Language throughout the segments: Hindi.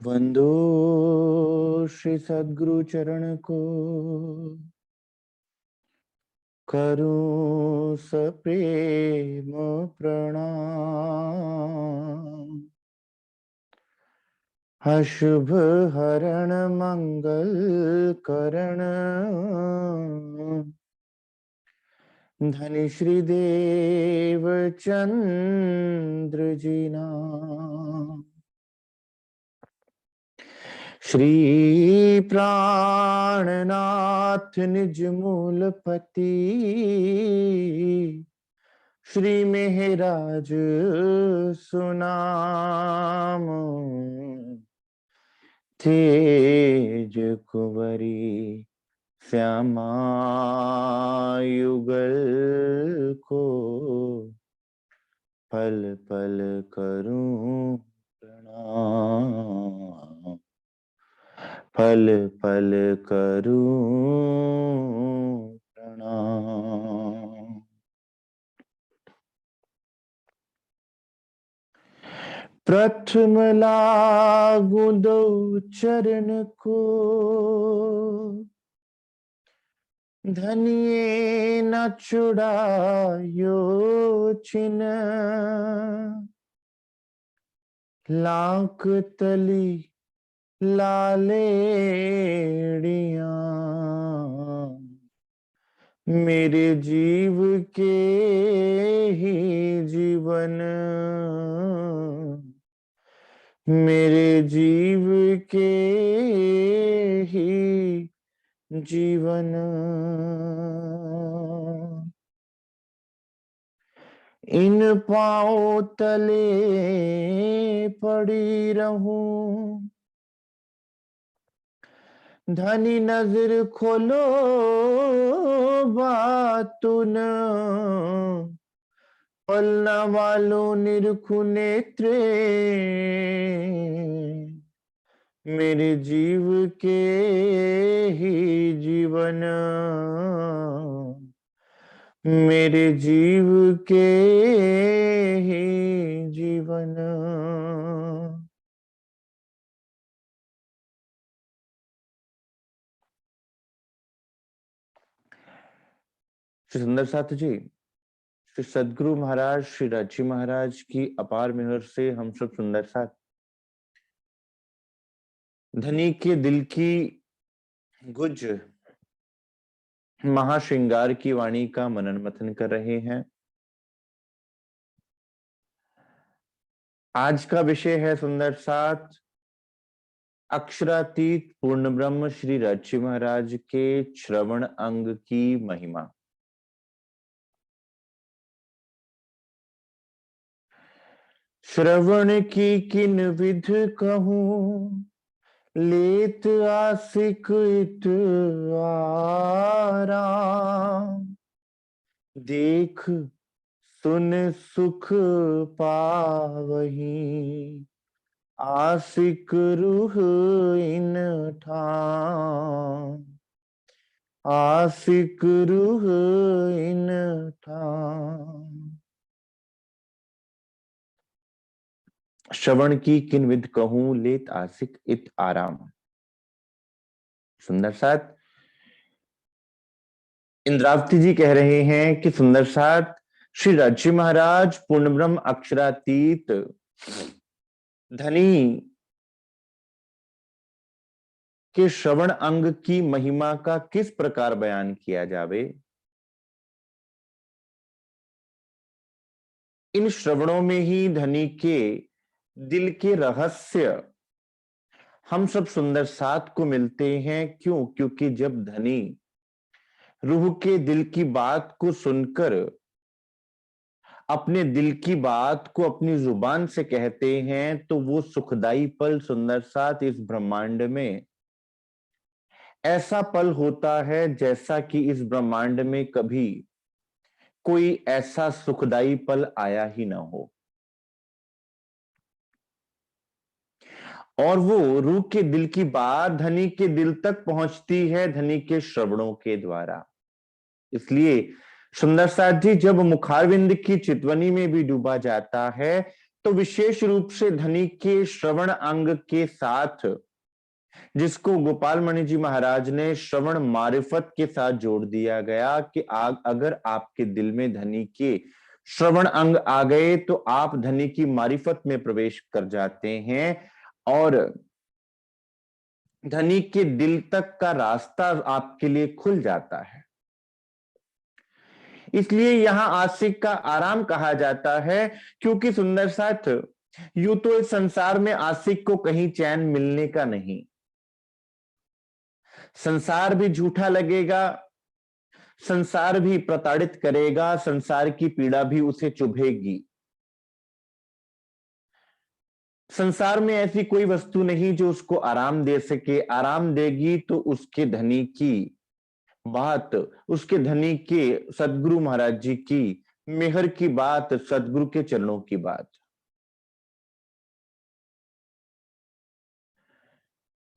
वंदो श्री सद्गुरु चरण को, करूं सप्रेम प्रणाम। अशुभ हरण मंगल करण, धनी श्री देव चंद्र जी नाम। श्री प्राणनाथ निज मूलपति, श्री मेहराज सुनाम। तेज कुंवरी श्यामा युगल को, पल पल करूं प्रणाम। पल पल करूं प्रणाम। प्रथम लागू दो चरण को, धनिये न छुड़ायो छिन। लाख तली लालेड़िया, मेरे जीव के ही जीवन, मेरे जीव के ही जीवन। इन पांव तले पड़ी रहूं, धनी नजर खोलो बातुन। पलना वालों निरखु नेत्रे, मेरे जीव के ही जीवन, मेरे जीव के ही जीवन। श्री सुंदर साथ जी, श्री सद्गुरु महाराज श्री राची महाराज की अपार मेहर से हम सब सुंदर साथ धनी के दिल की गुज महाश्रृंगार की वाणी का मनन मथन कर रहे हैं। आज का विषय है सुंदर साथ अक्षरातीत पूर्ण ब्रह्म श्री राची महाराज के श्रवण अंग की महिमा। श्रवण की किन विध कहूं, लेत आसिक इत आराम। देख सुन सुख पावही, आसिक रूह इन ठाम। आसिक रूह इन ठाम। श्रवण की किन विध कहूं, लेत आसिक इत आराम। सुंदर साथ इंद्रावती जी कह रहे हैं कि सुंदर साथ श्री राची महाराज पूर्ण ब्रह्म अक्षरातीत धनी के श्रवण अंग की महिमा का किस प्रकार बयान किया जावे। इन श्रवणों में ही धनी के दिल के रहस्य हम सब सुंदर साथ को मिलते हैं। क्यों? क्योंकि जब धनी रूह के दिल की बात को सुनकर अपने दिल की बात को अपनी जुबान से कहते हैं, तो वो सुखदाई पल सुंदर साथ इस ब्रह्मांड में ऐसा पल होता है जैसा कि इस ब्रह्मांड में कभी कोई ऐसा सुखदाई पल आया ही ना हो। और वो रूह के दिल की बात धनी के दिल तक पहुंचती है धनी के श्रवणों के द्वारा। इसलिए सुंदर साथ जी जब मुखारविंद की चितवनी में भी डूबा जाता है तो विशेष रूप से धनी के श्रवण अंग के साथ, जिसको गोपाल मणि जी महाराज ने श्रवण मारिफत के साथ जोड़ दिया गया कि अगर आपके दिल में धनी के श्रवण अंग आ गए तो आप धनी की मारिफत में प्रवेश कर जाते हैं और धनी के दिल तक का रास्ता आपके लिए खुल जाता है। इसलिए यहां आशिक का आराम कहा जाता है, क्योंकि सुंदर साथ यूं तो इस संसार में आशिक को कहीं चैन मिलने का नहीं, संसार भी झूठा लगेगा, संसार भी प्रताड़ित करेगा, संसार की पीड़ा भी उसे चुभेगी। संसार में ऐसी कोई वस्तु नहीं जो उसको आराम दे सके। आराम देगी तो उसके धनी की बात, उसके धनी के सदगुरु महाराज जी की मेहर की बात, सदगुरु के चरणों की बात।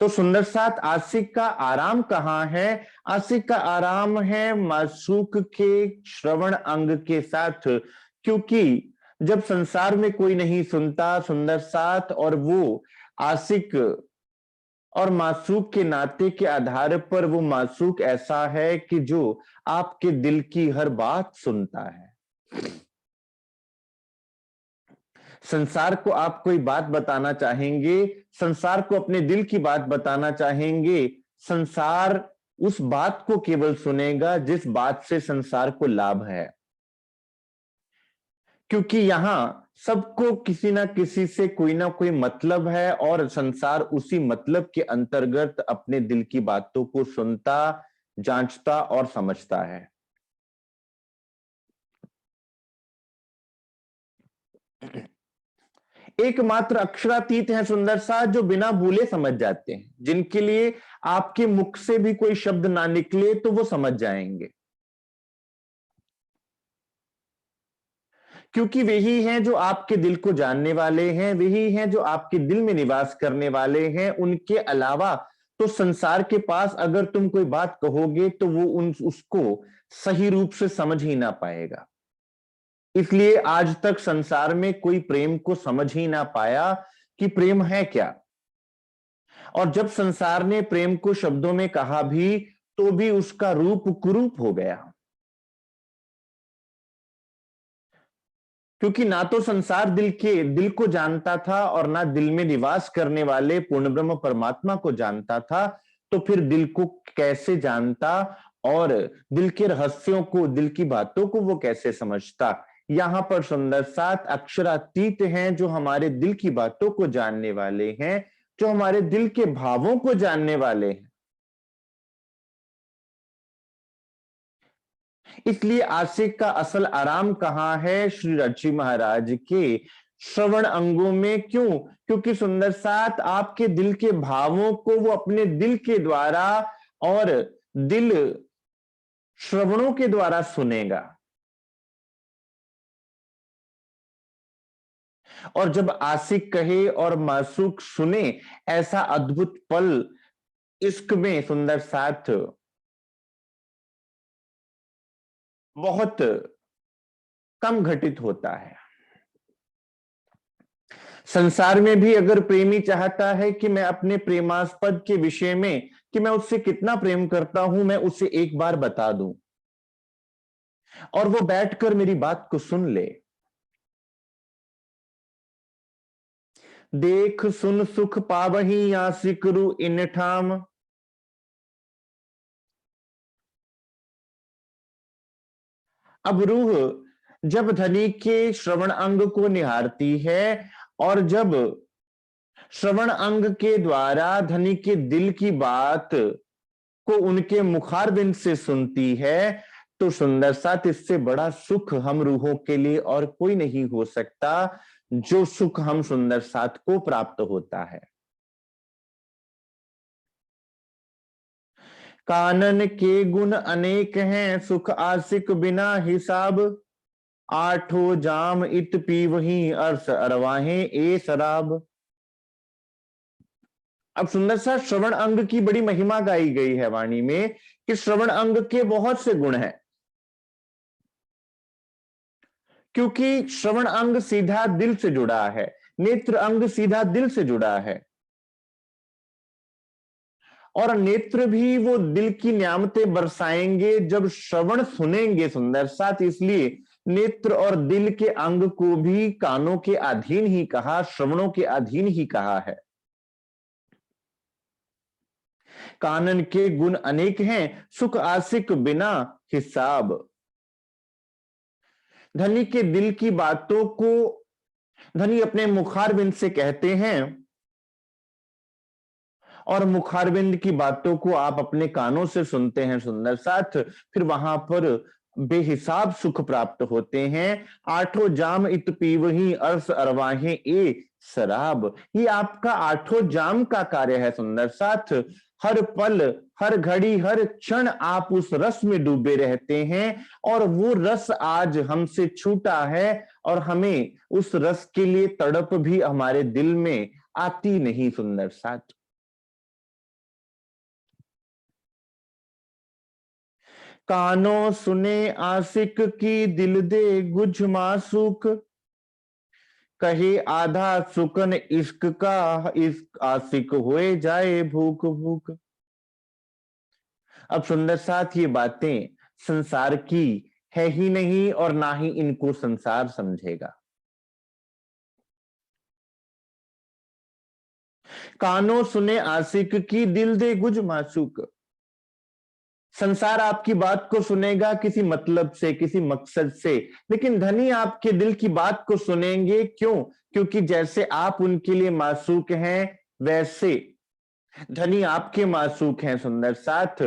तो सुंदर साथ आशिक का आराम कहां है? आशिक का आराम है मासूक के श्रवण अंग के साथ, क्योंकि जब संसार में कोई नहीं सुनता सुंदर साथ, और वो आशिक और मासूक के नाते के आधार पर वो मासूक ऐसा है कि जो आपके दिल की हर बात सुनता है। संसार को आप कोई बात बताना चाहेंगे, संसार को अपने दिल की बात बताना चाहेंगे, संसार उस बात को केवल सुनेगा जिस बात से संसार को लाभ है, क्योंकि यहां सबको किसी ना किसी से कोई ना कोई मतलब है और संसार उसी मतलब के अंतर्गत अपने दिल की बातों को सुनता, जांचता और समझता है। एकमात्र अक्षरातीत है सुंदर साथ जो बिना बोले समझ जाते हैं, जिनके लिए आपके मुख से भी कोई शब्द ना निकले तो वो समझ जाएंगे, क्योंकि वही हैं जो आपके दिल को जानने वाले हैं, वही हैं जो आपके दिल में निवास करने वाले हैं। उनके अलावा तो संसार के पास अगर तुम कोई बात कहोगे तो वो उसको सही रूप से समझ ही ना पाएगा। इसलिए आज तक संसार में कोई प्रेम को समझ ही ना पाया कि प्रेम है क्या, और जब संसार ने प्रेम को शब्दों में कहा भी तो भी उसका रूप कुरूप हो गया, क्योंकि ना तो संसार दिल को जानता था और ना दिल में निवास करने वाले पूर्ण ब्रह्म परमात्मा को जानता था। तो फिर दिल को कैसे जानता और दिल के रहस्यों को, दिल की बातों को वो कैसे समझता? यहां पर सुंदर सात अक्षरातीत हैं जो हमारे दिल की बातों को जानने वाले हैं, जो हमारे दिल के भावों को जानने वाले हैं। इसलिए आशिक का असल आराम कहां है? श्री रज्जी महाराज के श्रवण अंगों में। क्यों? क्योंकि सुंदर साथ आपके दिल के भावों को वो अपने दिल के द्वारा और दिल श्रवणों के द्वारा सुनेगा, और जब आशिक कहे और मासूक सुने, ऐसा अद्भुत पल इश्क में सुंदर साथ बहुत कम घटित होता है। संसार में भी अगर प्रेमी चाहता है कि मैं अपने प्रेमास्पद के विषय में, कि मैं उससे कितना प्रेम करता हूं, मैं उसे एक बार बता दूं और वो बैठकर मेरी बात को सुन ले। देख सुन सुख पावही आशिक रु इन ठाम, अब रूह जब धनी के श्रवण अंग को निहारती है और जब श्रवण अंग के द्वारा धनी के दिल की बात को उनके मुखारबिंद से सुनती है, तो सुंदर साथ इससे बड़ा सुख हम रूहों के लिए और कोई नहीं हो सकता, जो सुख हम सुंदर साथ को प्राप्त होता है। कानन के गुण अनेक हैं, सुख आशिक बिना हिसाब, आठो जाम इत पी वही अर्स अरवाहे ए शराब। अब सुंदर सा श्रवण अंग की बड़ी महिमा गाई गई है वाणी में कि श्रवण अंग के बहुत से गुण हैं, क्योंकि श्रवण अंग सीधा दिल से जुड़ा है, नेत्र अंग सीधा दिल से जुड़ा है, और नेत्र भी वो दिल की न्यामतें बरसाएंगे जब श्रवण सुनेंगे सुंदर साथ। इसलिए नेत्र और दिल के अंग को भी कानों के अधीन ही कहा, श्रवणों के अधीन ही कहा है। कानन के गुण अनेक हैं, सुख आसिक बिना हिसाब। धनी के दिल की बातों को धनी अपने मुखारबिंद से कहते हैं, और मुखारबिंद की बातों को आप अपने कानों से सुनते हैं सुंदर साथ। फिर वहां पर बेहिसाब सुख प्राप्त होते हैं। आठों जाम इत पीवही अर्स अरवाहे ए शराब। ये आपका आठों जाम का कार्य है सुंदर साथ। हर पल, हर घड़ी, हर क्षण आप उस रस में डूबे रहते हैं, और वो रस आज हमसे छूटा है, और हमें उस रस के लिए तड़प भी हमारे दिल में आती नहीं सुंदर साथ। कानों सुने आशिक की दिल दे गुझ मासूक, कहे आधा सुकन इश्क का, इश्क आशिक होए जाए भूख भूख। अब सुंदर साथ ये बातें संसार की है ही नहीं, और ना ही इनको संसार समझेगा। कानों सुने आशिक की दिल दे गुझ मासूक। संसार आपकी बात को सुनेगा किसी मतलब से, किसी मकसद से, लेकिन धनी आपके दिल की बात को सुनेंगे। क्यों? क्योंकि जैसे आप उनके लिए मासूक हैं, वैसे धनी आपके मासूक हैं सुंदर साथ।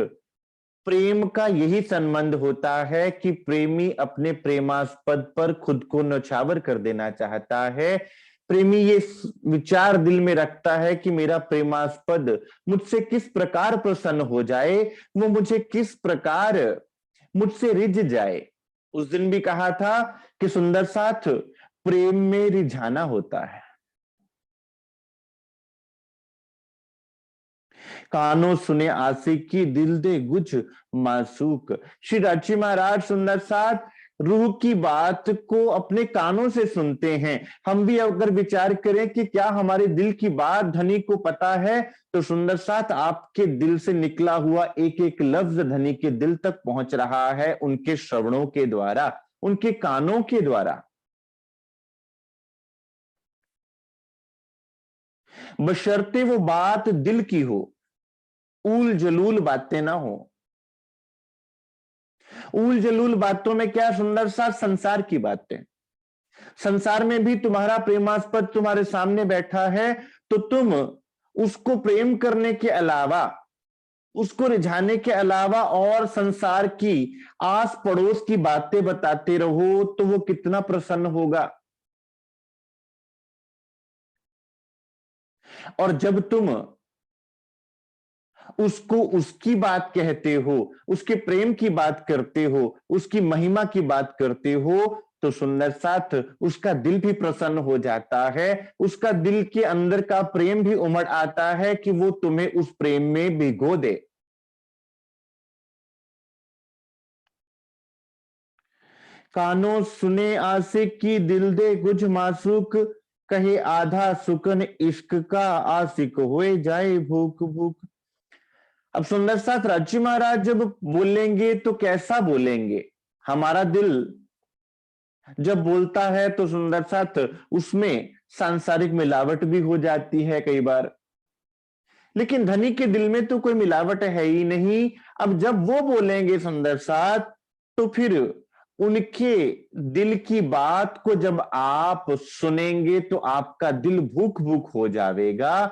प्रेम का यही संबंध होता है कि प्रेमी अपने प्रेमास्पद पर खुद को न्यौछावर कर देना चाहता है। प्रेमी ये विचार दिल में रखता है कि मेरा प्रेमास्पद मुझसे किस प्रकार प्रसन्न हो जाए, वो मुझे किस प्रकार मुझसे रिझ जाए। उस दिन भी कहा था कि सुंदर साथ प्रेम में रिझाना होता है। कानों सुने आशिक की दिल दे गुझ मासूक। श्री राची महाराज सुंदर साथ रूह की बात को अपने कानों से सुनते हैं। हम भी अगर विचार करें कि क्या हमारे दिल की बात धनी को पता है, तो सुंदर साथ आपके दिल से निकला हुआ एक एक लफ्ज धनी के दिल तक पहुंच रहा है, उनके श्रवणों के द्वारा, उनके कानों के द्वारा। बशर्ते वो बात दिल की हो, ऊल जलूल बातें ना हो। ऊल जलूल बातों में क्या सुंदर सा संसार की बातें। संसार में भी तुम्हारा प्रेमास्पद तुम्हारे सामने बैठा है, तो तुम उसको प्रेम करने के अलावा, उसको रिझाने के अलावा और संसार की आस पड़ोस की बातें बताते रहो, तो वो कितना प्रसन्न होगा। और जब तुम उसको उसकी बात कहते हो, उसके प्रेम की बात करते हो, उसकी महिमा की बात करते हो, तो सुंदर साथ उसका दिल भी प्रसन्न हो जाता है। उसका दिल के अंदर का प्रेम भी उमड़ आता है कि वो तुम्हें उस प्रेम में भिगो दे। कानों सुने आशिक की दिल दे गुझ मासूक, कहे आधा सुकन इश्क का, आशिक होए जाए भूख भूख। अब सुंदर साथ राजी महाराज जब बोलेंगे तो कैसा बोलेंगे? हमारा दिल जब बोलता है तो सुंदर साथ उसमें सांसारिक मिलावट भी हो जाती है कई बार, लेकिन धनी के दिल में तो कोई मिलावट है ही नहीं। अब जब वो बोलेंगे सुंदर साथ, तो फिर उनके दिल की बात को जब आप सुनेंगे तो आपका दिल भूख भूख हो जाएगा।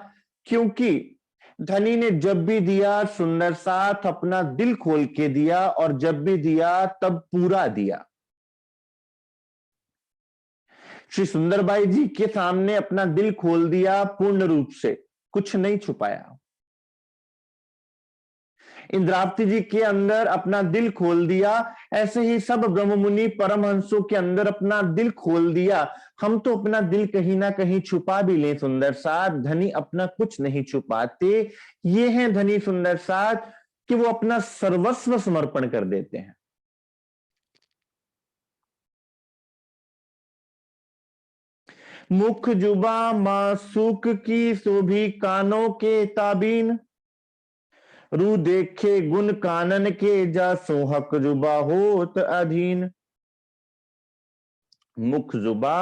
क्योंकि धनी ने जब भी दिया सुंदर साथ अपना दिल खोल के दिया, और जब भी दिया तब पूरा दिया। श्री सुंदरबाई जी के सामने अपना दिल खोल दिया पूर्ण रूप से, कुछ नहीं छुपाया। इंद्रावती जी के अंदर अपना दिल खोल दिया, ऐसे ही सब ब्रह्म मुनि परमहंसों के अंदर अपना दिल खोल दिया। हम तो अपना दिल कहीं ना कहीं छुपा भी लें सुंदर साथ, धनी अपना कुछ नहीं छुपाते। ये हैं धनी सुंदर साथ कि वो अपना सर्वस्व समर्पण कर देते हैं। मुख जुबा मासूक की शोभी कानों के ताबीन। रू देखे गुण कानन के जा सोहक जुबा होत अधीन। मुख जुबा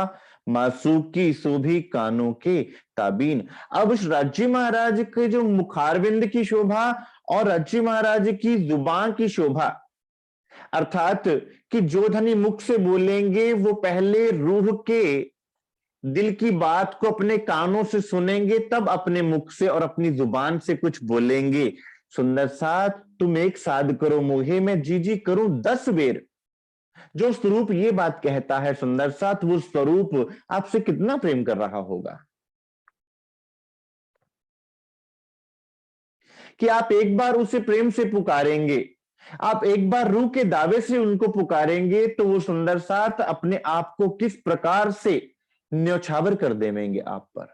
मासूक की शोभी कानों के ताबीन। अब उस राज्य महाराज के जो मुखारविंद की शोभा और राज्य महाराज की जुबान की शोभा, अर्थात कि जो धनी मुख से बोलेंगे वो पहले रूह के दिल की बात को अपने कानों से सुनेंगे, तब अपने मुख से और अपनी जुबान से कुछ बोलेंगे। सुंदर साथ तुम एक साध करो मोहे, मैं जी जी करूं 10 बेर। जो स्वरूप ये बात कहता है सुंदर साथ, वो स्वरूप आपसे कितना प्रेम कर रहा होगा कि आप एक बार उसे प्रेम से पुकारेंगे, आप एक बार रूह के दावे से उनको पुकारेंगे, तो वो सुंदर साथ अपने आप को किस प्रकार से न्यौछावर कर देवेंगे आप पर।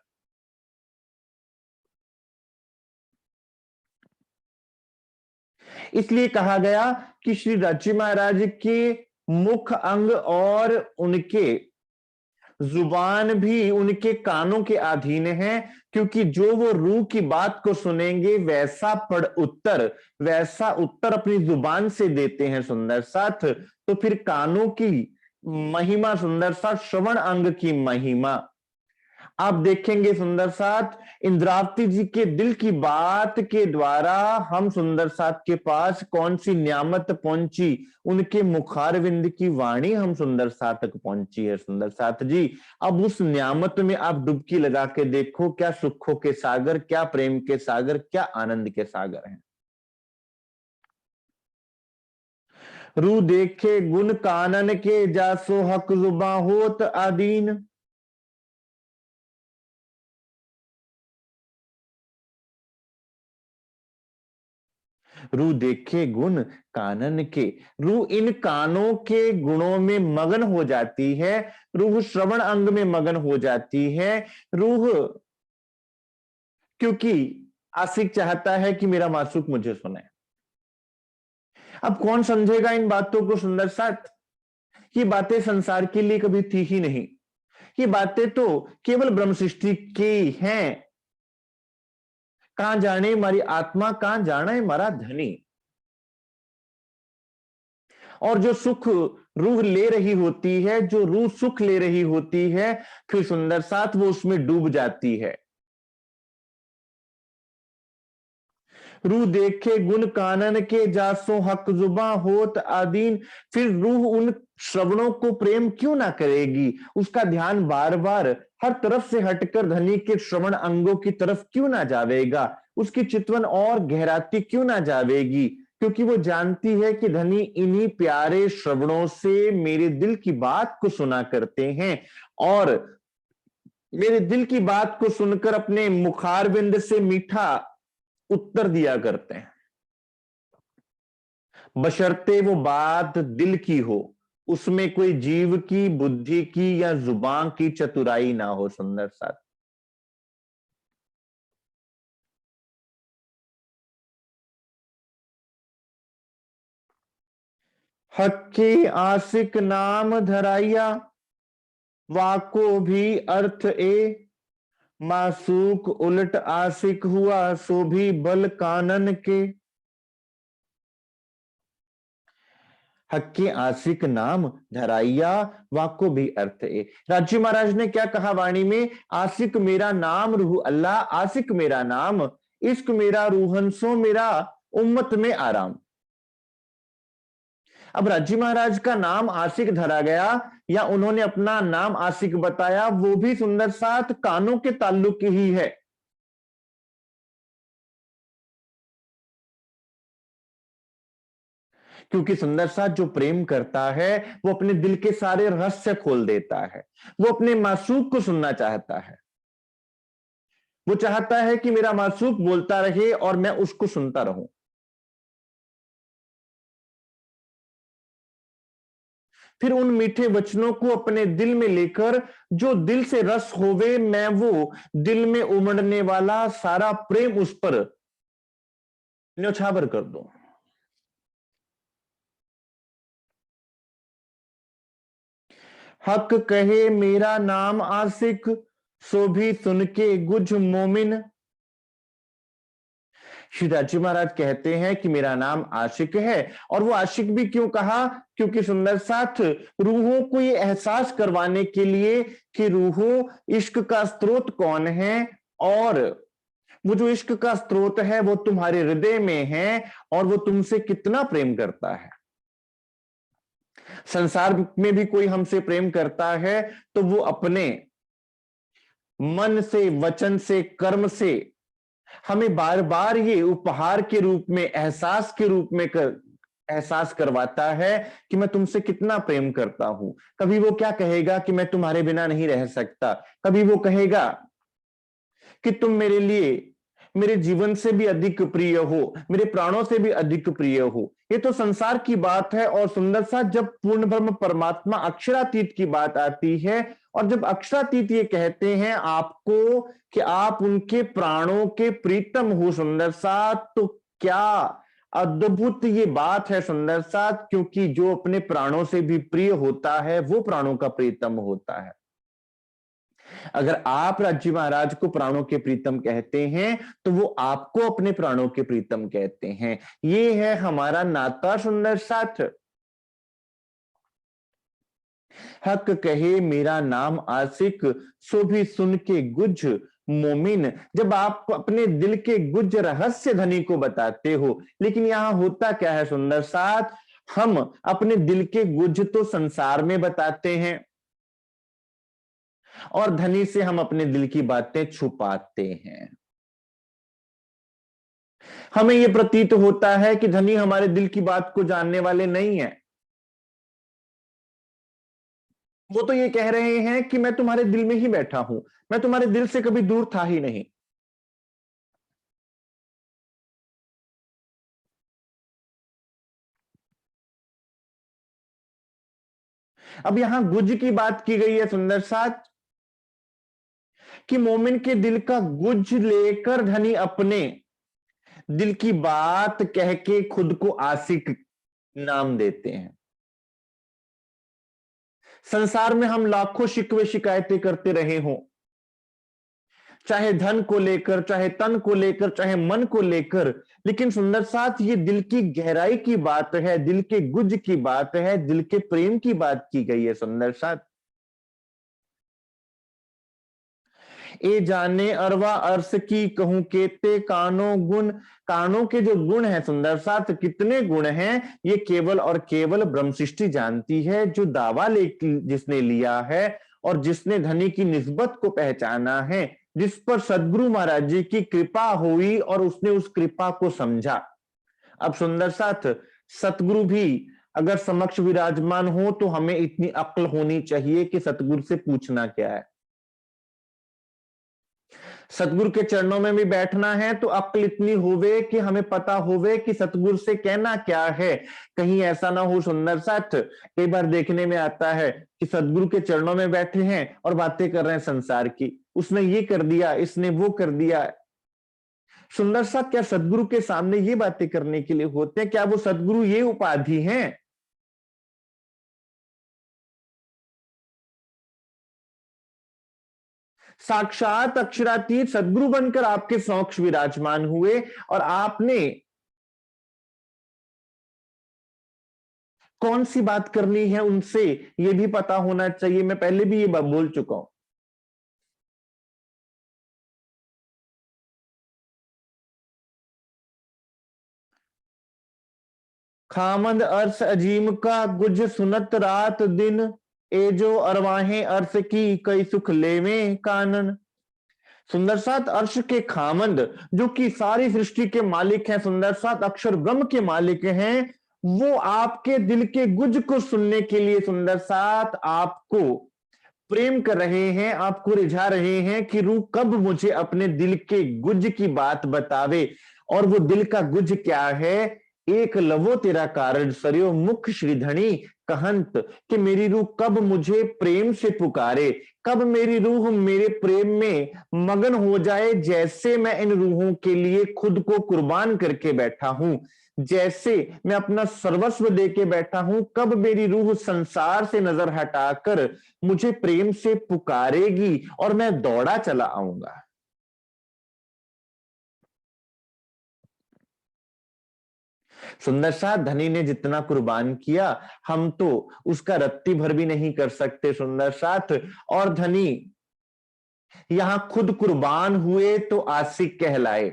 इसलिए कहा गया कि श्री राज्य महाराज के मुख अंग और उनके जुबान भी उनके कानों के अधीन है, क्योंकि जो वो रूह की बात को सुनेंगे वैसा उत्तर अपनी जुबान से देते हैं सुंदर साथ। तो फिर कानों की महिमा सुंदर साथ, श्रवण अंग की महिमा आप देखेंगे सुंदर साथ। इंद्रावती जी के दिल की बात के द्वारा हम सुंदर साथ के पास कौन सी नियामत पहुंची, उनके मुखारविंद की वाणी हम सुंदर साथ तक पहुंची है सुंदर साथ जी। अब उस नियामत में आप डुबकी लगा के देखो, क्या सुखों के सागर, क्या प्रेम के सागर, क्या आनंद के सागर हैं। रू देखे गुण कानन के जासो हक जुबा होत आदीन। रू देखे गुण कानन के, रू इन कानों के गुणों में मगन हो जाती है, रूह श्रवण अंग में मगन हो जाती है। रूह, क्योंकि आशिक चाहता है कि मेरा मासूक मुझे सुने। अब कौन समझेगा इन बातों को सुंदर साथ। ये बातें संसार के लिए कभी थी ही नहीं, ये बातें तो केवल ब्रह्म सृष्टि की हैं। कहां जाने हमारी आत्मा, कहां जाना है हमारा धनी। और जो सुख रूह ले रही होती है, जो रूह सुख ले रही होती है, फिर सुंदर साथ वो उसमें डूब जाती है। रूह देखे गुण कानन के जासो हक जुबा होत आदीन। फिर रूह उन श्रवणों को प्रेम क्यों ना करेगी, उसका ध्यान बार बार हर तरफ से हटकर धनी के श्रवण अंगों की तरफ क्यों ना जावेगा, उसकी चितवन और गहराती क्यों ना जावेगी, क्योंकि वो जानती है कि धनी इन्हीं प्यारे श्रवणों से मेरे दिल की बात को सुना करते हैं, और मेरे दिल की बात को सुनकर अपने मुखारविंद से मीठा उत्तर दिया करते हैं। बशर्ते वो बात दिल की हो, उसमें कोई जीव की बुद्धि की या जुबान की चतुराई ना हो सुंदर साथ। हक के आशिक नाम धराइया, वाको भी अर्थ ए। मासूक उलट आशिक हुआ, सो भी बल कानन के। हक के आशिक नाम धराइया, वाको भी अर्थ ए। राजी महाराज ने क्या कहा वाणी में, आशिक मेरा नाम रूह अल्लाह, आशिक मेरा नाम, इश्क मेरा रूहंसो मेरा, उम्मत में आराम। अब राजी महाराज का नाम आशिक धरा गया, या उन्होंने अपना नाम आशिक बताया, वो भी सुंदर साथ कानों के ताल्लुक ही है। क्योंकि सुंदर साथ जो प्रेम करता है वो अपने दिल के सारे रहस्य खोल देता है, वो अपने मासूक को सुनना चाहता है, वो चाहता है कि मेरा मासूक बोलता रहे और मैं उसको सुनता रहूं। फिर उन मीठे वचनों को अपने दिल में लेकर, जो दिल से रस होवे, मैं वो दिल में उमड़ने वाला सारा प्रेम उस पर न्यौछावर कर दूं। हक कहे मेरा नाम आशिक, सो भी सुन के गुज मोमिन। श्री राजी महाराज कहते हैं कि मेरा नाम आशिक है। और वो आशिक भी क्यों कहा? क्योंकि सुंदर साथ रूहों को ये एहसास करवाने के लिए कि रूहों, इश्क का स्रोत कौन है, और वो जो इश्क का स्रोत है वो तुम्हारे हृदय में है, और वो तुमसे कितना प्रेम करता है। संसार में भी कोई हमसे प्रेम करता है तो वो अपने मन से, वचन से, कर्म से हमें बार बार ये उपहार के रूप में, एहसास के रूप में एहसास करवाता है कि मैं तुमसे कितना प्रेम करता हूं। कभी वो क्या कहेगा कि मैं तुम्हारे बिना नहीं रह सकता, कभी वो कहेगा कि तुम मेरे लिए, मेरे जीवन से भी अधिक प्रिय हो, मेरे प्राणों से भी अधिक प्रिय हो। ये तो संसार की बात है। और सुंदर सा जब पूर्ण ब्रह्म परमात्मा अक्षरातीत की बात आती है, और जब अक्षरातीत ये कहते हैं आपको कि आप उनके प्राणों के प्रीतम हो सुंदर सा, तो क्या अद्भुत ये बात है सुंदर सा। क्योंकि जो अपने प्राणों से भी प्रिय होता है वो प्राणों का प्रीतम होता है। अगर आप राज्य महाराज को प्राणों के प्रीतम कहते हैं तो वो आपको अपने प्राणों के प्रीतम कहते हैं। ये है हमारा नाता सुंदर साथ। हक कहे मेरा नाम आशिक, सो भी सुन के गुज मोमिन। जब आप अपने दिल के गुज रहस्य धनी को बताते हो, लेकिन यहां होता क्या है सुंदर साथ, हम अपने दिल के गुज तो संसार में बताते हैं, और धनी से हम अपने दिल की बातें छुपाते हैं। हमें यह प्रतीत होता है कि धनी हमारे दिल की बात को जानने वाले नहीं है। वो तो ये कह रहे हैं कि मैं तुम्हारे दिल में ही बैठा हूं, मैं तुम्हारे दिल से कभी दूर था ही नहीं। अब यहां गुज की बात की गई है सुंदर साथ, कि मोमिन के दिल का गुज लेकर धनी अपने दिल की बात कह के खुद को आशिक नाम देते हैं। संसार में हम लाखों शिकवे शिकायतें करते रहे हों, चाहे धन को लेकर, चाहे तन को लेकर, चाहे मन को लेकर, लेकिन सुंदर साथ ये दिल की गहराई की बात है, दिल के गुज की बात है, दिल के प्रेम की बात की गई है सुंदर साथ। ए जाने अरवा अर्श की कहूं केते कानो गुण। कानों के जो गुण है सुंदर साथ, कितने गुण हैं ये केवल और केवल ब्रह्म सृष्टि जानती है। जो दावा जिसने लिया है और जिसने धनी की निस्बत को पहचाना है, जिस पर सदगुरु महाराज जी की कृपा हुई और उसने उस कृपा को समझा। अब सुंदर साथ सतगुरु भी अगर समक्ष विराजमान हो तो हमें इतनी अक्ल होनी चाहिए कि सतगुरु से पूछना क्या है। सतगुरु के चरणों में भी बैठना है तो अक्ल इतनी होवे कि हमें पता होवे कि सतगुरु से कहना क्या है। कहीं ऐसा ना हो सुंदर साथ, कई बार देखने में आता है कि सतगुरु के चरणों में बैठे हैं और बातें कर रहे हैं संसार की, उसने ये कर दिया, इसने वो कर दिया। सुंदर साथ क्या सतगुरु के सामने ये बातें करने के लिए होते हैं? क्या वो सतगुरु ये उपाधि हैं? साक्षात अक्षरातीत सदगुरु बनकर आपके समक्ष विराजमान हुए, और आपने कौन सी बात करनी है उनसे यह भी पता होना चाहिए। मैं पहले भी ये बोल चुका हूं। खामंद अर्श अजीम का गुज सुनत रात दिन, ए जो अरवाहें अर्श की कई सुख लेवे कानन। सुंदर साथ अर्श के खामंद जो कि सारी सृष्टि के मालिक हैं, सुंदर साथ अक्षर ब्रह्म के मालिक हैं, वो आपके दिल के गुज को सुनने के लिए सुंदर साथ आपको प्रेम कर रहे हैं, आपको रिझा रहे हैं कि रूह कब मुझे अपने दिल के गुज की बात बतावे। और वो दिल का गुज क्या है? एक लवो तेरा कारण सरयो मुख श्रीधणी कहंत, कि मेरी रूह कब मुझे प्रेम से पुकारे, कब मेरी रूह मेरे प्रेम में मगन हो जाए, जैसे मैं इन रूहों के लिए खुद को कुर्बान करके बैठा हूं। जैसे मैं अपना सर्वस्व देके बैठा हूं, कब मेरी रूह संसार से नजर हटाकर मुझे प्रेम से पुकारेगी और मैं दौड़ा चला आऊंगा। सुंदर सा धनी ने जितना कुर्बान किया हम तो उसका रत्ती भर भी नहीं कर सकते सुंदर साथ। और धनी यहां खुद कुर्बान हुए तो आशिक कहलाए।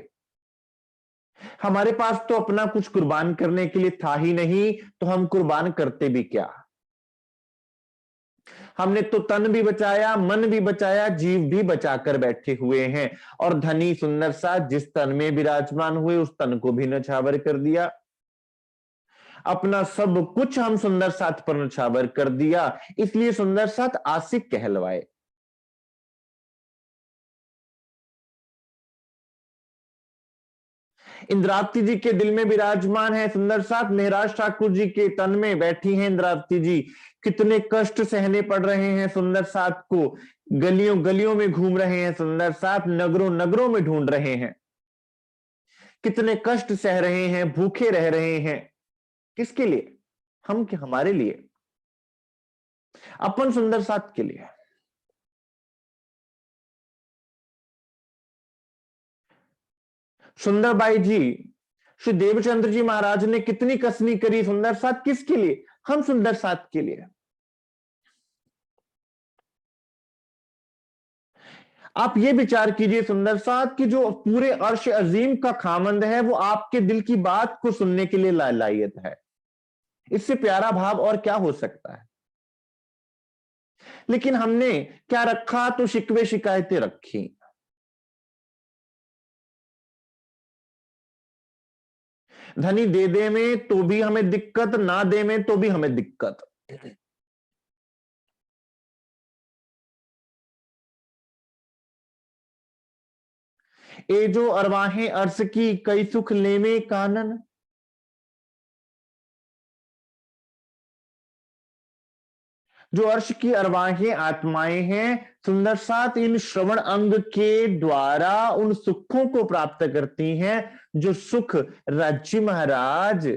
हमारे पास तो अपना कुछ कुर्बान करने के लिए था ही नहीं, तो हम कुर्बान करते भी क्या। हमने तो तन भी बचाया, मन भी बचाया, जीव भी बचाकर बैठे हुए हैं। और धनी सुंदर सा जिस तन में विराजमान हुए उस तन को भी नछावर कर दिया। अपना सब कुछ हम सुंदर साथ पर नछावर कर दिया, इसलिए सुंदर साथ आशिक कहलवाए। इंद्रावती जी के दिल में विराजमान है सुंदर साथ, मेहराज ठाकुर जी के तन में बैठी हैं इंद्रावती जी। कितने कष्ट सहने पड़ रहे हैं सुंदर साथ को, गलियों गलियों में घूम रहे हैं सुंदर साथ, नगरों नगरों में ढूंढ रहे हैं। कितने कष्ट सह रहे हैं, भूखे रह रहे हैं। किसके लिए? हम के हमारे लिए, अपन सुंदर साथ के लिए। सुंदरबाई जी, श्री देवचंद्र जी महाराज ने कितनी कसनी करी सुंदर साथ, किसके लिए? हम सुंदर साथ के लिए। आप ये विचार कीजिए सुंदर साथ कि जो पूरे अर्श अजीम का खामंद है वो आपके दिल की बात को सुनने के लिए लालायत है। इससे प्यारा भाव और क्या हो सकता है। लेकिन हमने क्या रखा? तो शिकवे शिकायतें रखी। धनी दे दे में तो भी हमें दिक्कत, ना दे में तो भी हमें दिक्कत। ए जो अरवाहें अर्श की कई सुख लेमे कानन। जो अर्श की अरवाहें आत्माएं हैं सुंदर साथ, इन श्रवण अंग के द्वारा उन सुखों को प्राप्त करती हैं जो सुख राज्य महाराज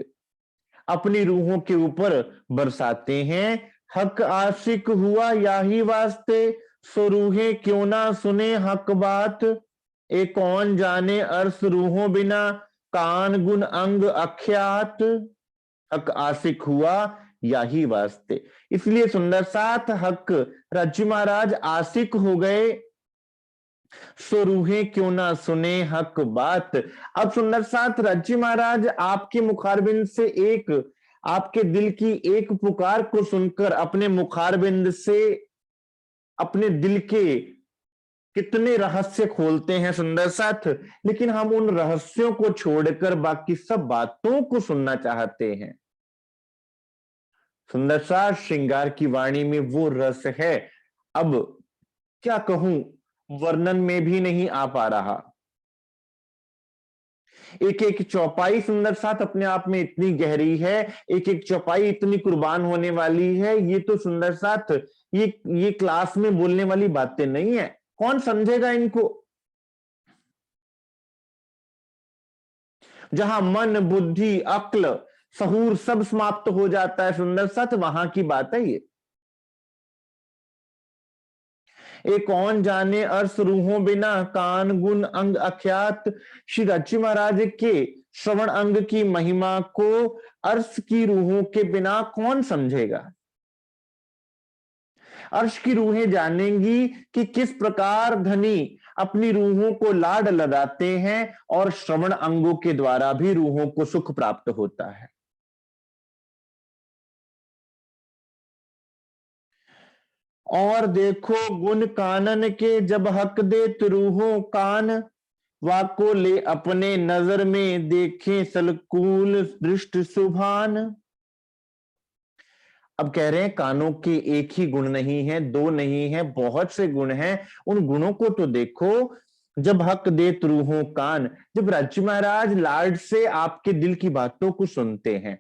अपनी रूहों के ऊपर बरसाते हैं। हक आशिक हुआ याही वास्ते, सो रूहे क्यों ना सुने हक बात। एक कौन जाने अर्श रूहों बिना, कान गुण अंग अख्यात। हक आशिक हुआ याही वास्ते, इसलिए सुंदर साथ हक राज्य महाराज आशिक हो गए, सो रूहें क्यों ना सुने हक बात। अब सुंदर साथ राज्य महाराज आपके मुखारबिंद से एक, आपके दिल की एक पुकार को सुनकर अपने मुखारबिंद से अपने दिल के कितने रहस्य खोलते हैं सुंदर साथ। लेकिन हम उन रहस्यों को छोड़कर बाकी सब बातों को सुनना चाहते हैं। सुंदर सा श्रृंगार की वाणी में वो रस है, अब क्या कहूं, वर्णन में भी नहीं आ पा रहा। एक एक चौपाई सुंदर साथ अपने आप में इतनी गहरी है, एक एक चौपाई इतनी कुर्बान होने वाली है। ये तो सुंदर साथ ये क्लास में बोलने वाली बातें नहीं है। कौन समझेगा इनको? जहां मन बुद्धि अक्ल सहूर सब समाप्त हो जाता है सुंदर साथ, वहां की बात है ये। एक कौन जाने अर्श रूहों बिना, कान गुण अंग अख्यात। श्री राज्य महाराज के श्रवण अंग की महिमा को अर्श की रूहों के बिना कौन समझेगा। अर्श की रूहें जानेंगी कि किस प्रकार धनी अपनी रूहों को लाड लगाते हैं और श्रवण अंगों के द्वारा भी रूहों को सुख प्राप्त होता है। और देखो गुण कानन के, जब हक दे रूहों कान, वाको ले अपने नजर में देखें सलकूल दृष्ट सुभान। अब कह रहे हैं कानों के एक ही गुण नहीं है, दो नहीं है, बहुत से गुण हैं। उन गुणों को तो देखो। जब हक दे रूहों कान, जब राज्य महाराज लाड से आपके दिल की बातों को सुनते हैं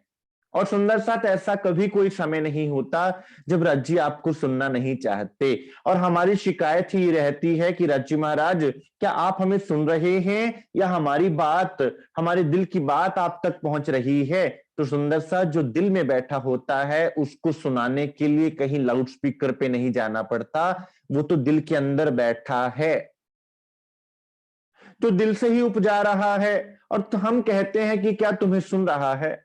और सुंदर साथ ऐसा कभी कोई समय नहीं होता जब राज्य आपको सुनना नहीं चाहते। और हमारी शिकायत ही रहती है कि राज्य महाराज, क्या आप हमें सुन रहे हैं या हमारी बात, हमारे दिल की बात आप तक पहुंच रही है? तो सुंदर सा जो दिल में बैठा होता है उसको सुनाने के लिए कहीं लाउड स्पीकर पे नहीं जाना पड़ता, वो तो दिल के अंदर बैठा है, तो दिल से ही उपजा रहा है। और तो हम कहते हैं कि क्या तुम्हें सुन रहा है?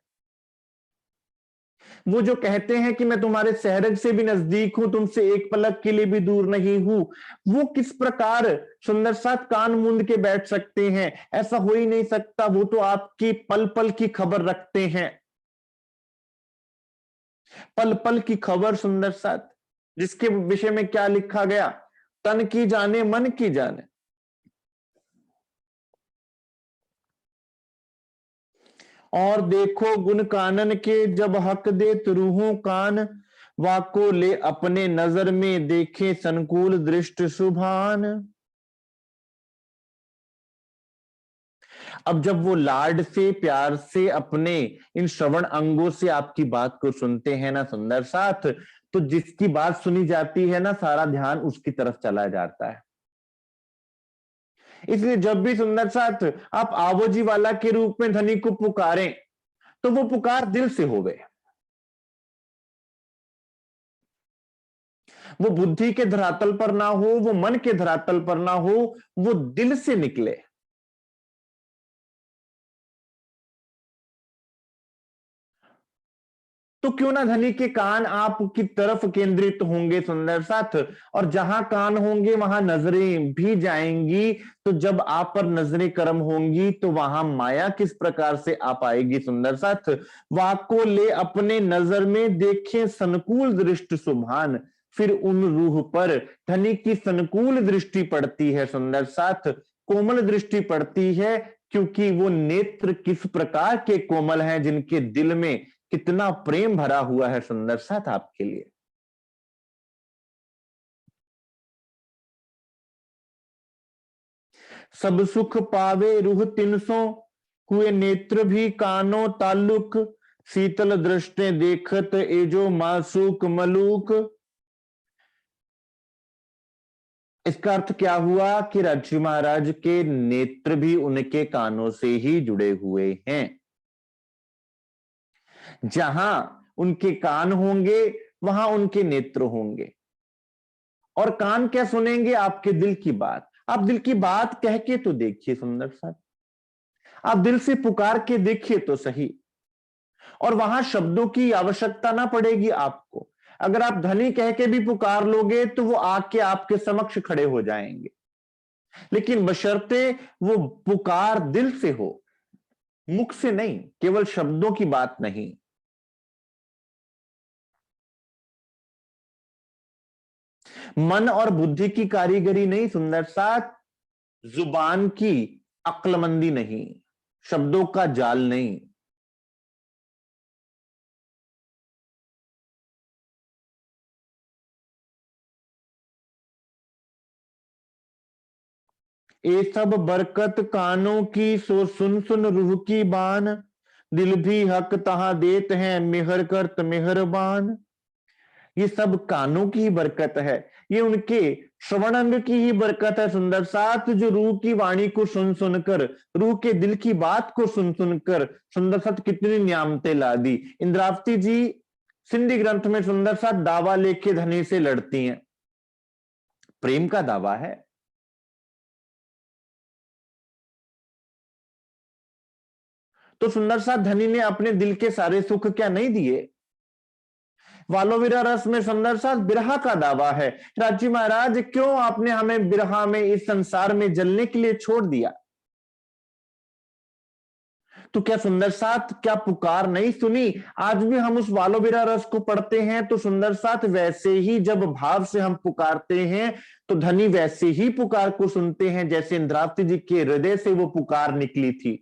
वो जो कहते हैं कि मैं तुम्हारे सहरग से भी नजदीक हूं, तुमसे एक पलक के लिए भी दूर नहीं हूं, वो किस प्रकार सुंदर साथ कान मूंद के बैठ सकते हैं? ऐसा हो ही नहीं सकता। वो तो आपकी पल पल की खबर रखते हैं, पल पल की खबर सुंदर साथ, जिसके विषय में क्या लिखा गया, तन की जाने मन की जाने। और देखो गुण कानन के जब हक दे रूहों कान, वाको ले अपने नजर में देखे संकुल दृष्ट सुभान। अब जब वो लाड से प्यार से अपने इन श्रवण अंगों से आपकी बात को सुनते हैं ना सुंदर साथ, तो जिसकी बात सुनी जाती है ना, सारा ध्यान उसकी तरफ चला जाता है। इसलिए जब भी सुंदर साथ आप आवोजी वाला के रूप में धनी को पुकारें, तो वो पुकार दिल से होवे, वो बुद्धि के धरातल पर ना हो, वो मन के धरातल पर ना हो, वो दिल से निकले। तो क्यों ना धनी के कान आपकी तरफ केंद्रित होंगे सुंदर साथ, और जहां कान होंगे वहां नजरें भी जाएंगी। तो जब आप पर नजरें कर्म होंगी तो वहां माया किस प्रकार से आप आएगी सुंदर साथ। वाको ले अपने नजर में देखें सनकूल दृष्टि सुभान, फिर उन रूह पर धनी की सनकूल दृष्टि पड़ती है सुंदर साथ, कोमल दृष्टि पड़ती है, क्योंकि वो नेत्र किस प्रकार के कोमल हैं, जिनके दिल में कितना प्रेम भरा हुआ है सुंदर साथ आपके लिए। सब सुख पावे रूह तिनसो, हुए नेत्र भी कानो ताल्लुक, शीतल दृष्टि देखत एजो मासूक मलूक। इसका अर्थ क्या हुआ कि राज्य महाराज के नेत्र भी उनके कानों से ही जुड़े हुए हैं। जहां उनके कान होंगे वहां उनके नेत्र होंगे। और कान क्या सुनेंगे? आपके दिल की बात। आप दिल की बात कह के तो देखिए सुंदर साथ, आप दिल से पुकार के देखिए तो सही, और वहां शब्दों की आवश्यकता ना पड़ेगी आपको। अगर आप धनी कह के भी पुकार लोगे तो वो आके आपके समक्ष खड़े हो जाएंगे, लेकिन बशर्ते वो पुकार दिल से हो, मुख से नहीं, केवल शब्दों की बात नहीं। मन और बुद्धि की कारीगरी नहीं सुंदर साथ, जुबान की अक्लमंदी नहीं, शब्दों का जाल नहीं। ये सब बरकत कानों की, सो सुन सुन रूह की बान, दिल भी हक तहां देत हैं मेहर करत मेहरबान। ये सब कानों की ही बरकत है, ये उनके श्रवण अंग की ही बरकत है सुंदर साथ, जो रूह की वाणी को सुन सुनकर, रूह के दिल की बात को सुन सुनकर सुंदर साथ कितनी नियामतें ला दी। इंद्रावती जी सिंधी ग्रंथ में सुंदर साथ दावा लेके धनी से लड़ती हैं, प्रेम का दावा है। तो सुंदर साथ धनी ने अपने दिल के सारे सुख क्या नहीं दिए? वालोविरा रस में सुंदर साथ बिरहा का दावा है। राज्य महाराज, क्यों आपने हमें बिरहा में, इस संसार में जलने के लिए छोड़ दिया? तो क्या सुंदर साथ, क्या पुकार नहीं सुनी? आज भी हम उस वालोविरा रस को पढ़ते हैं तो सुंदर साथ वैसे ही जब भाव से हम पुकारते हैं तो धनी वैसे ही पुकार को सुनते हैं जैसे इंद्रावती जी के हृदय से वो पुकार निकली थी।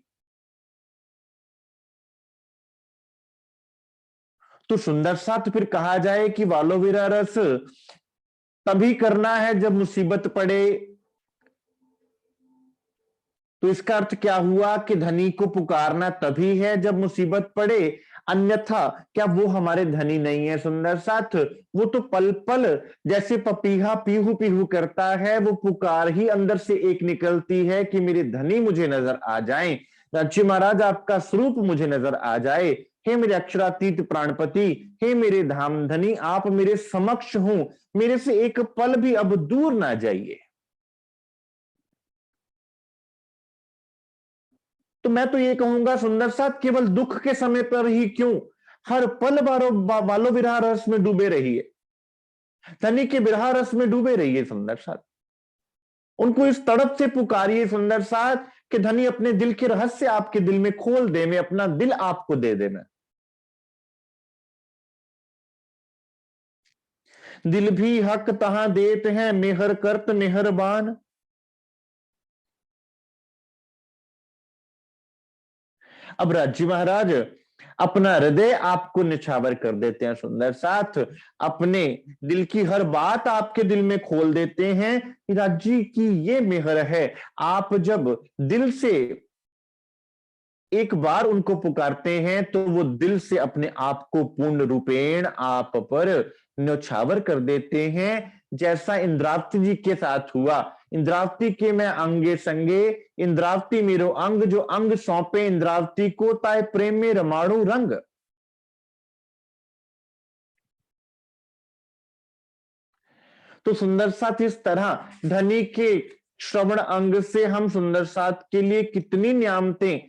तो सुंदर साथ फिर कहा जाए कि वालोविरा रस तभी करना है जब मुसीबत पड़े, तो इसका अर्थ क्या हुआ कि धनी को पुकारना तभी है जब मुसीबत पड़े। अन्यथा क्या वो हमारे धनी नहीं है सुंदर साथ? वो तो पल पल जैसे पपीहा पीहू पीहू करता है, वो पुकार ही अंदर से एक निकलती है कि मेरे धनी मुझे नजर आ जाएं, राज्य महाराज आपका स्वरूप मुझे नजर आ जाए, हे मेरे अक्षरातीत प्राणपति, हे मेरे धाम धनी, आप मेरे समक्ष हो, मेरे से एक पल भी अब दूर ना जाइए। तो मैं तो ये कहूंगा सुंदर साथ, केवल दुख के समय पर ही क्यों, हर पल बालो विरह रस में डूबे रहिए, धनी के विरह रस में डूबे रहिए सुंदर साथ। उनको इस तड़प से पुकारिए सुंदर साथ कि धनी अपने दिल के रहस्य आपके दिल में खोल दे, मैं अपना दिल आपको दे देना। दिल भी हक तहां देत हैं, मेहर करत मेहरबान। अब राज्य महाराज अपना हृदय आपको निछावर कर देते हैं सुंदर साथ, अपने दिल की हर बात आपके दिल में खोल देते हैं। राज्य की ये मेहर है, आप जब दिल से एक बार उनको पुकारते हैं तो वो दिल से अपने आप को पूर्ण रूपेण आप पर न्यौछावर कर देते हैं, जैसा इंद्रावती जी के साथ हुआ। इंद्रावती के मैं अंगे संगे, इंद्रावती मेरो अंग, जो अंग सौंपे इंद्रावती को, ताए प्रेम में रमाणु रंग। तो सुंदर साथ इस तरह धनी के श्रवण अंग से हम सुंदर साथ के लिए कितनी नियामतें।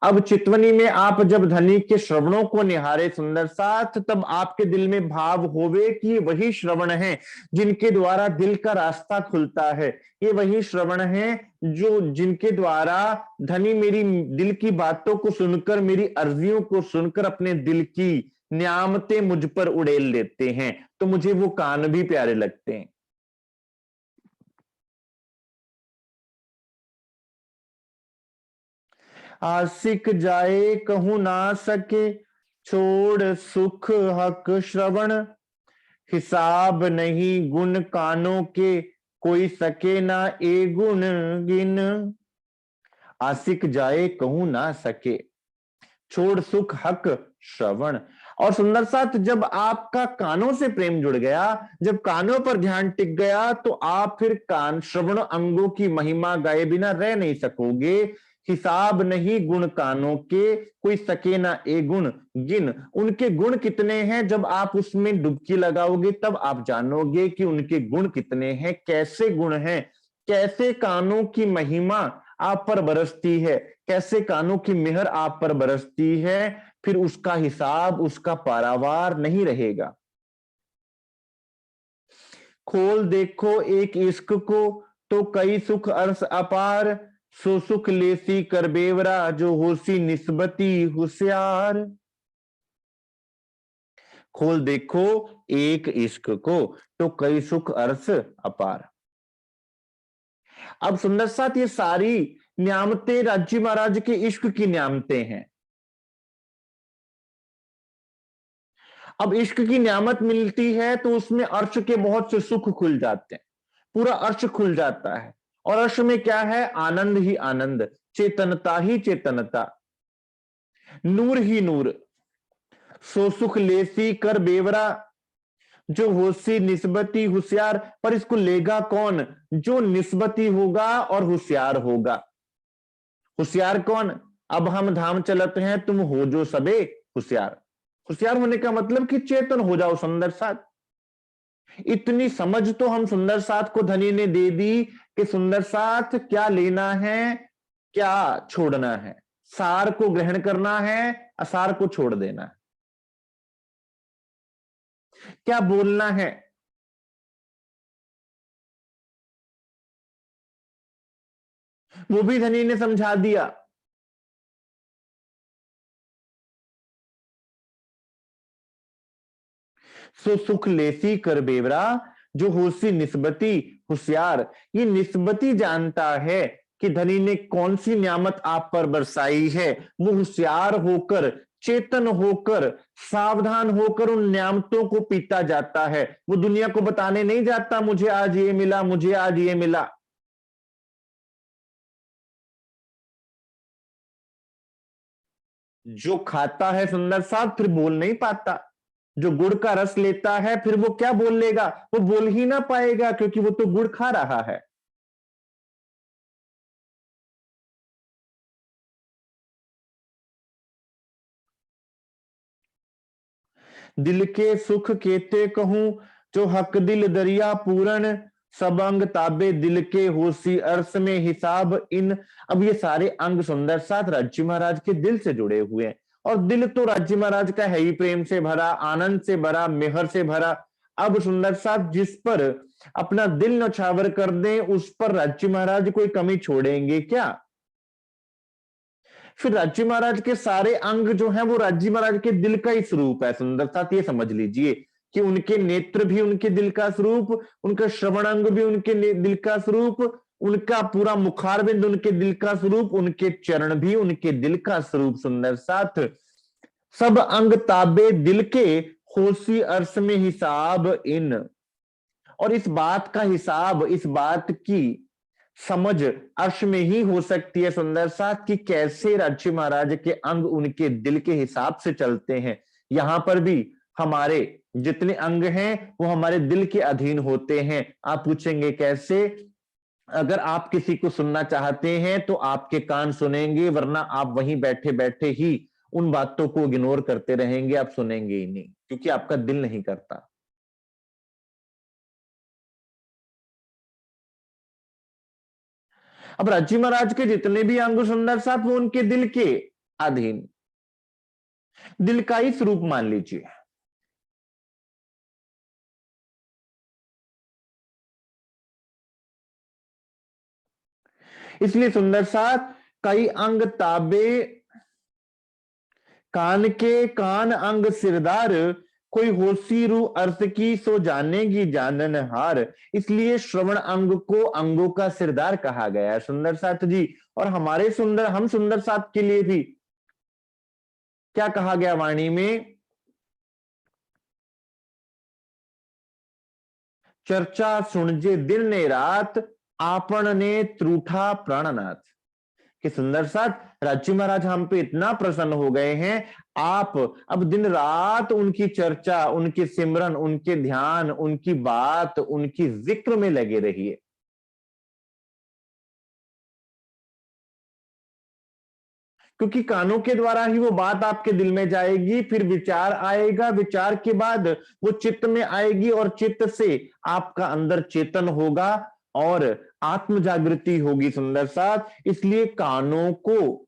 अब चितवनी में आप जब धनी के श्रवणों को निहारे सुंदर साथ, तब आपके दिल में भाव होवे कि वही श्रवण है जिनके द्वारा दिल का रास्ता खुलता है, ये वही श्रवण है जो जिनके द्वारा धनी मेरी दिल की बातों को सुनकर, मेरी अर्जियों को सुनकर अपने दिल की नियामतें मुझ पर उड़ेल लेते हैं। तो मुझे वो कान भी प्यारे लगते हैं। आशिक जाए कहूं ना सके, छोड़ सुख हक श्रवण, हिसाब नहीं गुण कानों के, कोई सके ना ए गुण गिन। आशिक जाए कहूं ना सके, छोड़ सुख हक श्रवण। और सुंदर साथ जब आपका कानों से प्रेम जुड़ गया, जब कानों पर ध्यान टिक गया, तो आप फिर कान श्रवण अंगों की महिमा गाए बिना रह नहीं सकोगे। हिसाब नहीं गुण कानों के, कोई सके ना ए गुण गिन। उनके गुण कितने हैं, जब आप उसमें डुबकी लगाओगे तब आप जानोगे कि उनके गुण कितने हैं, कैसे गुण हैं, कैसे कानों की महिमा आप पर बरसती है, कैसे कानों की मेहर आप पर बरसती है, फिर उसका हिसाब, उसका पारावार नहीं रहेगा। खोल देखो एक इश्क को, तो कई सुख अर्स अपार, सो सुख लेसी कर बेवरा, जो होसी निस्बती होशियार। खोल देखो एक इश्क को, तो कई सुख अर्स अपार। अब सुंदर साथ ये सारी नियामतें राज्य महाराज के इश्क की नियामतें हैं। अब इश्क की नियामत मिलती है तो उसमें अर्श के बहुत से सुख खुल जाते हैं, पूरा अर्श खुल जाता है। और अर्श में क्या है? आनंद ही आनंद, चेतनता ही चेतनता, नूर ही नूर। सो सुख लेसी कर बेवरा, जो होशी निस्बती होशियार। पर इसको लेगा कौन? जो निस्बती होगा और होशियार होगा। होशियार कौन? अब हम धाम चलते हैं, तुम हो जो सबे होशियार। होशियार होने का मतलब कि चेतन हो जाओ सुंदर साथ। इतनी समझ तो हम सुंदर साथ को धनी ने दे दी कि सुंदर साथ क्या लेना है, क्या छोड़ना है, सार को ग्रहण करना है, असार को छोड़ देना है, क्या बोलना है। वो भी धनी ने समझा दिया। सो सुख लेसी कर बेवरा, जो होशी निस्बती होशियार। ये निस्बती जानता है कि धनी ने कौन सी नियामत आप पर बरसाई है। वो होशियार होकर, चेतन होकर, सावधान होकर उन नियामतों को पीता जाता है। वो दुनिया को बताने नहीं जाता मुझे आज ये मिला, मुझे आज ये मिला। जो खाता है सुंदर साथ फिर बोल नहीं पाता, जो गुड़ का रस लेता है फिर वो क्या बोल लेगा, वो बोल ही ना पाएगा क्योंकि वो तो गुड़ खा रहा है। दिल के सुख केते कहूं, जो हक दिल दरिया पूरन, सब अंग ताबे दिल के होसी अर्श में हिसाब इन। अब ये सारे अंग सुंदर साथ राज्य महाराज के दिल से जुड़े हुए हैं, और दिल तो राज्य महाराज का है ही प्रेम से भरा, आनंद से भरा, मेहर से भरा। अब सुंदर साथ जिस पर अपना दिल नौछावर कर दें उस पर राज्य महाराज कोई कमी छोड़ेंगे क्या? फिर राज्य महाराज के सारे अंग जो हैं वो राज्य महाराज के दिल का ही स्वरूप है। सुंदरता ये समझ लीजिए कि उनके नेत्र भी उनके दिल का स्वरूप, उनका श्रवण अंग भी उनके दिल का स्वरूप, उनका पूरा मुखारबिंद उनके दिल का स्वरूप, उनके चरण भी उनके दिल का स्वरूप। सुंदर साथ सब अंग ताबे दिल के, होशी अर्श में हिसाब इन। और इस बात का हिसाब, इस बात की समझ अर्श में ही हो सकती है सुंदर साथ कि कैसे राज्य महाराज के अंग उनके दिल के हिसाब से चलते हैं। यहां पर भी हमारे जितने अंग हैं वो हमारे दिल के अधीन होते हैं। आप पूछेंगे कैसे? अगर आप किसी को सुनना चाहते हैं तो आपके कान सुनेंगे, वरना आप वहीं बैठे बैठे ही उन बातों को इग्नोर करते रहेंगे, आप सुनेंगे ही नहीं क्योंकि आपका दिल नहीं करता। अब राज्य महाराज के जितने भी अंग सुंदर साथ वो उनके दिल के अधीन, दिल का ही स्वरूप मान लीजिए। इसलिए सुंदर साथ कई अंग ताबे कान के, कान अंग सिरदार, कोई होशी रू अर्थ की सो जानेगी जानन हार। इसलिए श्रवण अंग को अंगों का सिरदार कहा गया है सुंदर साथ जी। और हमारे सुंदर, हम सुंदर साथ के लिए भी क्या कहा गया वाणी में? चर्चा सुनजे दिन ने रात, आपन ने त्रूठा प्राणनाथ। कि सुंदर साथ राज्य महाराज हम पे इतना प्रसन्न हो गए हैं, आप अब दिन रात उनकी चर्चा, उनके सिमरन, उनके ध्यान, उनकी बात, उनकी जिक्र में लगे रहिए। क्योंकि कानों के द्वारा ही वो बात आपके दिल में जाएगी, फिर विचार आएगा, विचार के बाद वो चित्त में आएगी, और चित्त से आपका अंदर चेतन होगा और आत्म जागृति होगी सुंदर साथ। इसलिए कानों को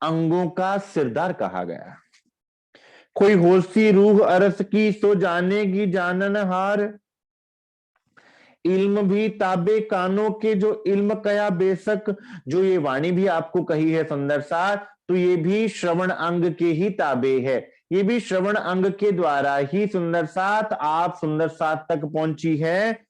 अंगों का सिरदार कहा गया। कोई होशी रूह अरस की सो जानेगी जानन हार। इल्म भी ताबे कानों के, जो इल्म कया बेशक, जो ये वाणी भी आपको कही है सुंदर साथ, तो ये भी श्रवण अंग के ही ताबे है। ये भी श्रवण अंग के द्वारा ही सुंदर साथ आप सुंदर साथ तक पहुंची है।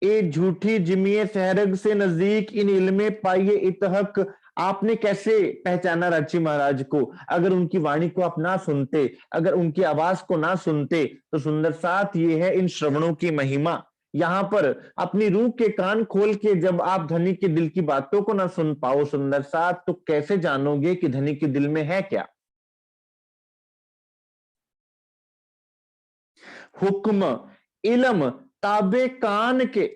ए झूठी जिमिये सहरग से नजदीक इन इल्मे पाइये इतहक। आपने कैसे पहचाना राज्य महाराज को? अगर उनकी वाणी को आप ना सुनते, अगर उनकी आवाज को ना सुनते, तो सुंदर साथ ये है इन श्रवणों की महिमा। यहां पर अपनी रूह के कान खोल के जब आप धनी के दिल की बातों को ना सुन पाओ सुंदर साथ, तो कैसे जानोगे कि धनी के दिल में है क्या? हुक्म इलम ताबे कान के।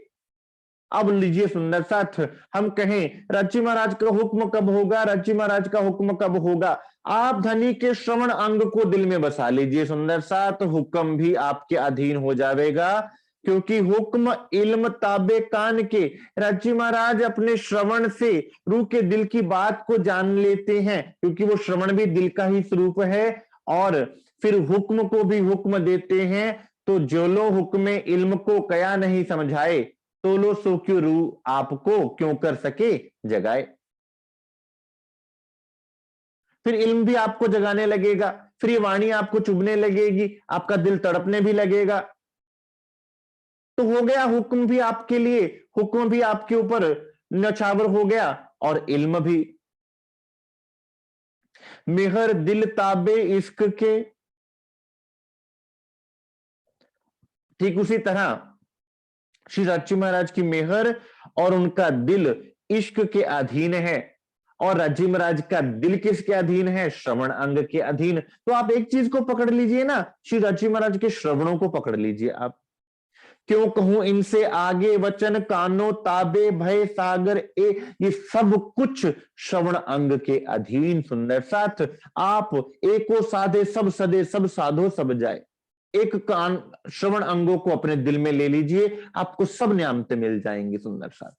अब लीजिए सुंदर साथ, हम कहें राज्य महाराज का हुक्म कब होगा, राज्य महाराज का हुक्म कब होगा? आप धनी के श्रवण अंग को दिल में बसा लीजिए सुंदर साथ, हुक्म भी आपके अधीन हो जाएगा। क्योंकि हुक्म इल्म ताबे कान के, राज्य महाराज अपने श्रवण से रूह के दिल की बात को जान लेते हैं, क्योंकि वो श्रवण भी दिल का ही स्वरूप है। और फिर हुक्म को भी हुक्म देते हैं। तो जो लो हुक्म इल्म को कया नहीं समझाए, तो लो सो क्यों रूह आपको क्यों कर सके जगाए। फिर इल्म भी आपको जगाने लगेगा, फिर ये वाणी आपको चुभने लगेगी, आपका दिल तड़पने भी लगेगा। तो हो गया हुक्म भी आपके लिए, हुक्म भी आपके ऊपर नछावर हो गया, और इल्म भी। मेहर दिल ताबे इश्क के, ठीक उसी तरह श्री राज्य महाराज की मेहर और उनका दिल इश्क के अधीन है। और राजी महाराज का दिल किसके अधीन है? श्रवण अंग के अधीन। तो आप एक चीज को पकड़ लीजिए ना, श्री राजी महाराज के श्रवणों को पकड़ लीजिए आप। क्यों कहूं इनसे आगे वचन कानो ताबे भय सागर ए, ये सब कुछ श्रवण अंग के अधीन। सुंदर साथ आप एको साधे सब सदे, सब साधो सब जाए। एक कान श्रवण अंगों को अपने दिल में ले लीजिए, आपको सब न्यामते मिल जाएंगे। सुंदर साथ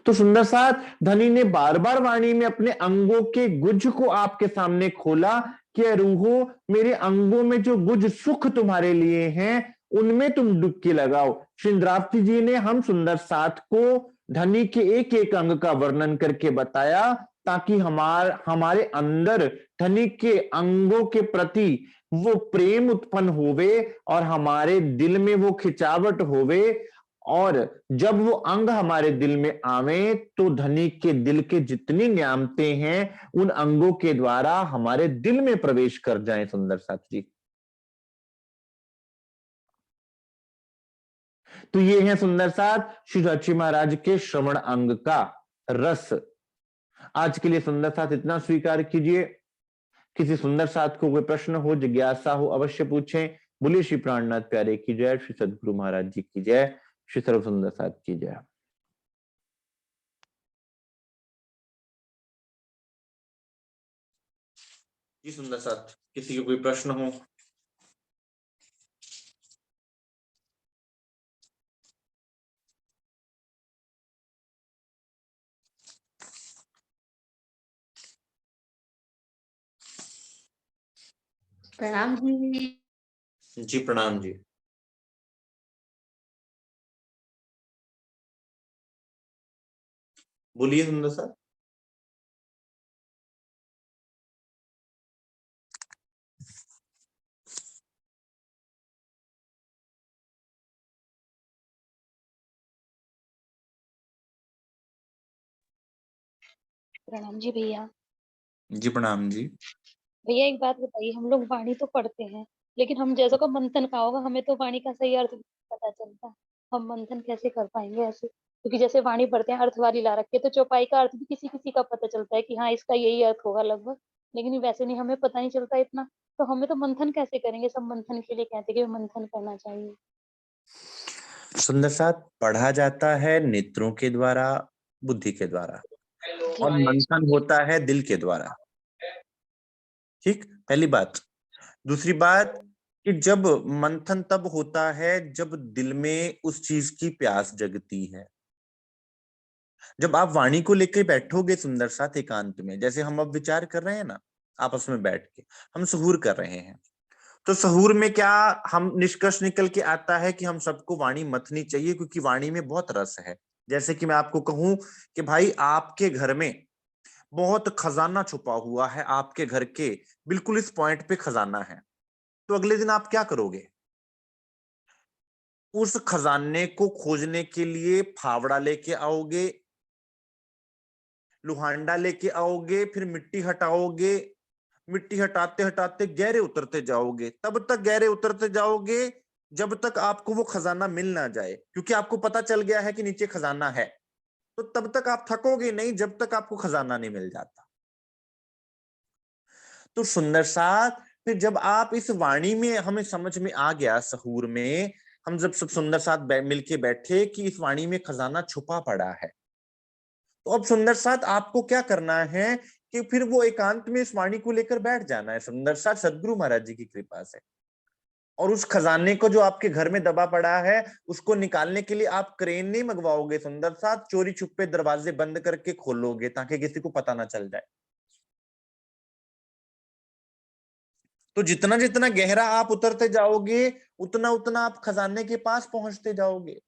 तो सुंदर साथ धनी ने बार बार वाणी में अपने अंगों के गुज को आपके सामने खोला कि रूहो मेरे अंगों में जो गुज सुख तुम्हारे लिए हैं उनमें तुम डुबकी लगाओ। श्री इंद्रावती जी ने हम सुंदर साथ को धनी के एक एक अंग का वर्णन करके बताया ताकि हमारे अंदर धनी के अंगों के प्रति वो प्रेम उत्पन्न होवे और हमारे दिल में वो खिंचावट होवे, और जब वो अंग हमारे दिल में आवे तो धनी के दिल के जितनी न्यामतें हैं उन अंगों के द्वारा हमारे दिल में प्रवेश कर जाएं। सुंदर साथ जी, तो ये है सुंदर साथ श्री राची महाराज के श्रवण अंग का रस। आज के लिए सुंदर साथ इतना स्वीकार कीजिए। किसी सुंदर साथ को कोई प्रश्न हो, जिज्ञासा हो, अवश्य पूछें। बोलिए श्री प्राणनाथ प्यारे की जय, श्री सदगुरु महाराज जी की जय, श्री सर्व सुंदर साथ की जय। जी सुंदर साथ, किसी को कोई प्रश्न हो? प्रणाम जी। जी प्रणाम जी। बोलिए सुंदर साथ। प्रणाम जी भैया। जी प्रणाम जी। भैया एक बात बताइए, हम लोग वाणी तो पढ़ते हैं लेकिन हम जैसों का मंथन का होगा हमें तो वाणी का सही अर्थ नहीं पता चलता। हम मंथन कैसे कर पाएंगे ऐसे? क्योंकि जैसे वाणी पढ़ते हैं अर्थ वाली ला रखी है, तो चौपाई का अर्थ भी किसी किसी का पता चलता है कि हाँ इसका यही अर्थ होगा लगभग, लेकिन वैसे नहीं, हमें पता नहीं चलता इतना। तो हमें तो मंथन कैसे करेंगे? सब मंथन के लिए कहते हैं कि मंथन करना चाहिए। सुंदर साथ पढ़ा जाता है नेत्रों के द्वारा, बुद्धि के द्वारा, और मंथन होता है दिल के द्वारा। ठीक, पहली बात। दूसरी बात कि जब मंथन तब होता है जब दिल में उस चीज की प्यास जगती है। जब आप वाणी को लेकर बैठोगे सुंदर साथ एकांत में, जैसे हम अब विचार कर रहे हैं ना आपस में बैठ के, हम सहूर कर रहे हैं, तो सहूर में क्या हम निष्कर्ष निकल के आता है कि हम सबको वाणी मथनी चाहिए क्योंकि वाणी में बहुत रस है। जैसे कि मैं आपको कहूं कि भाई आपके घर में बहुत खजाना छुपा हुआ है, आपके घर के बिल्कुल इस पॉइंट पे खजाना है, तो अगले दिन आप क्या करोगे? उस खजाने को खोजने के लिए फावड़ा लेके आओगे, लुहांडा लेके आओगे, फिर मिट्टी हटाओगे, मिट्टी हटाते हटाते गहरे उतरते जाओगे, तब तक गहरे उतरते जाओगे जब तक आपको वो खजाना मिल ना जाए, क्योंकि आपको पता चल गया है कि नीचे खजाना है। तो तब तक आप थकोगे नहीं जब तक आपको खजाना नहीं मिल जाता। तो सुंदर साथ, फिर जब आप इस वाणी में, हमें समझ में आ गया सहूर में, हम जब सब सुंदर साथ मिलके बैठे कि इस वाणी में खजाना छुपा पड़ा है, तो अब सुंदर साथ आपको क्या करना है कि फिर वो एकांत में इस वाणी को लेकर बैठ जाना है सुंदर साथ, सदगुरु महाराज जी की कृपा से। और उस खजाने को जो आपके घर में दबा पड़ा है उसको निकालने के लिए आप क्रेन नहीं मंगवाओगे सुंदर साथ, चोरी छुपे दरवाजे बंद करके खोलोगे ताकि किसी को पता ना चल जाए। तो जितना जितना गहरा आप उतरते जाओगे उतना उतना आप खजाने के पास पहुंचते जाओगे।